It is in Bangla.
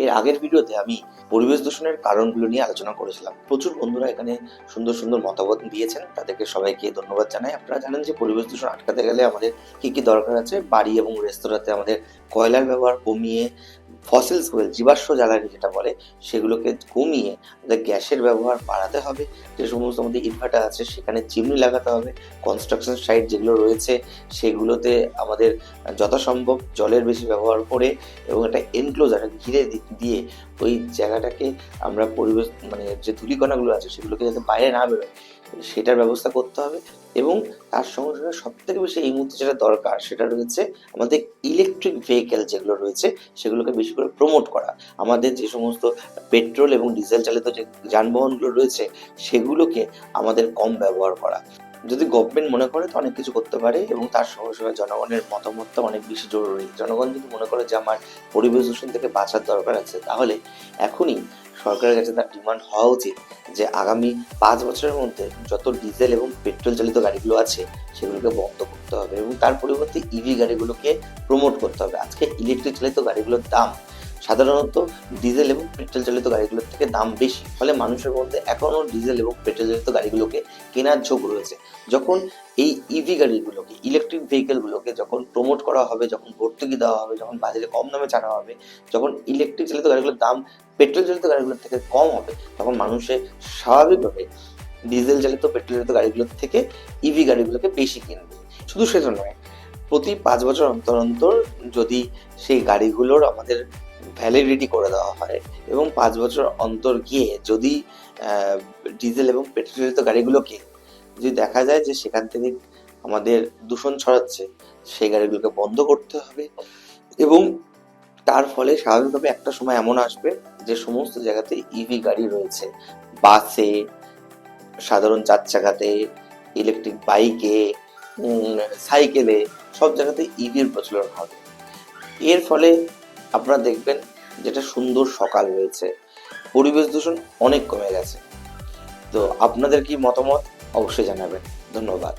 এর আগের ভিডিওতে আমি পরিবেশ দূষণের কারণগুলো নিয়ে আলোচনা করেছিলাম। প্রচুর বন্ধুরা এখানে সুন্দর সুন্দর মতামত দিয়েছেন, তাদেরকে সবাইকে ধন্যবাদ জানাই। আপনারা জানেন যে পরিবেশ দূষণ আটকাতে গেলে আমাদের কি কি দরকার আছে। বাড়ি এবং রেস্তোরাঁতে আমাদের কয়লার ব্যবহার কমিয়ে ফসিল ফুয়েল, জীবাশ্ম জ্বালানি যেটা বলে, সেগুলোকে কমিয়ে আমাদের গ্যাসের ব্যবহার বাড়াতে হবে। যে সমস্ত আমাদের ইনভার্টার আছে সেখানে চিমনি লাগাতে হবে। কনস্ট্রাকশন সাইট যেগুলো রয়েছে সেগুলোতে আমাদের যথাসম্ভব জলের বেশি ব্যবহার করে এবং একটা এনক্লোজার ঘিরে দিয়ে ওই জায়গাটাকে আমরা পরিবেশ যে ধূলিকণাগুলো আছে সেগুলোকে যাতে বাইরে না বেরোয় সেটার ব্যবস্থা করতে হবে। এবং তার সঙ্গে সঙ্গে সব থেকে বেশি এই মুহূর্তে যেটা দরকার সেটা রয়েছে আমাদের ইলেকট্রিক ভেহিকেল যেগুলো রয়েছে সেগুলোকে বেশি করে প্রমোট করা। আমাদের যে সমস্ত পেট্রোল এবং ডিজেল চালিত যে যানবাহনগুলো রয়েছে সেগুলোকে আমাদের কম ব্যবহার করা। যদি গভর্নমেন্ট মনে করে তো অনেক কিছু করতে পারে, এবং তার সঙ্গে সঙ্গে জনগণের মতামতটা অনেক বেশি জরুরি। জনগণ যদি মনে করে যে আমার পরিবেশ দূষণ থেকে বাঁচার দরকার আছে, তাহলে এখনই সরকারের কাছে তার ডিমান্ড হওয়া উচিত যে আগামী 5 বছরের মধ্যে যত ডিজেল এবং পেট্রোল চালিত গাড়িগুলো আছে সেগুলোকে বন্ধ করতে হবে এবং তার পরিবর্তে ইভি গাড়িগুলোকে প্রমোট করতে হবে। আজকে ইলেকট্রিক চালিত গাড়িগুলোর দাম সাধারণত ডিজেল এবং পেট্রোল চালিত গাড়িগুলোর থেকে দাম বেশি, ফলে মানুষের মধ্যে এখনও ডিজেল এবং পেট্রোল চালিত গাড়িগুলোকে কেনার ঝোঁক রয়েছে। যখন এই ইভি গাড়িগুলোকে, ইলেকট্রিক ভেহিকেলগুলোকে যখন প্রমোট করা হবে, যখন ভর্তুকি দেওয়া হবে, যখন বাজারে কম দামে ছাড়া হবে, যখন ইলেকট্রিক চালিত গাড়িগুলোর দাম পেট্রোল চালিত গাড়িগুলোর থেকে কম হবে, তখন মানুষের স্বাভাবিকভাবে ডিজেল চালিত পেট্রোল চালিত গাড়িগুলোর থেকে ইভি গাড়িগুলোকে বেশি কিনবে। শুধু সেটা নয়, প্রতি 5 বছর অন্তর অন্তর যদি সেই গাড়িগুলোর আমাদের ভ্যালিডিটি করে দেওয়া হয় এবং 5 বছর অন্তর গিয়ে যদি ডিজেল এবং পেট্রোল চালিত গাড়িগুলোকে যদি দেখা যায় যে সেখান থেকে আমাদের দূষণ ছড়াচ্ছে, সেই গাড়িগুলোকে বন্ধ করতে হবে। এবং তার ফলে স্বাভাবিকভাবে একটা সময় এমন আসবে যে সমস্ত জায়গাতে ইভি গাড়ি রয়েছে, বাসে, সাধারণ 4 চাকাতে, ইলেকট্রিক বাইকে, সাইকেলে, সব জায়গাতে ইভির প্রচলন হবে। এর ফলে আপনারা দেখবেন যেটা সুন্দর সকাল রয়েছে, পরিবেশ দূষণ অনেক কমে গেছে। তো আপনাদের কি মতামত অবশ্যই জানাবেন। ধন্যবাদ।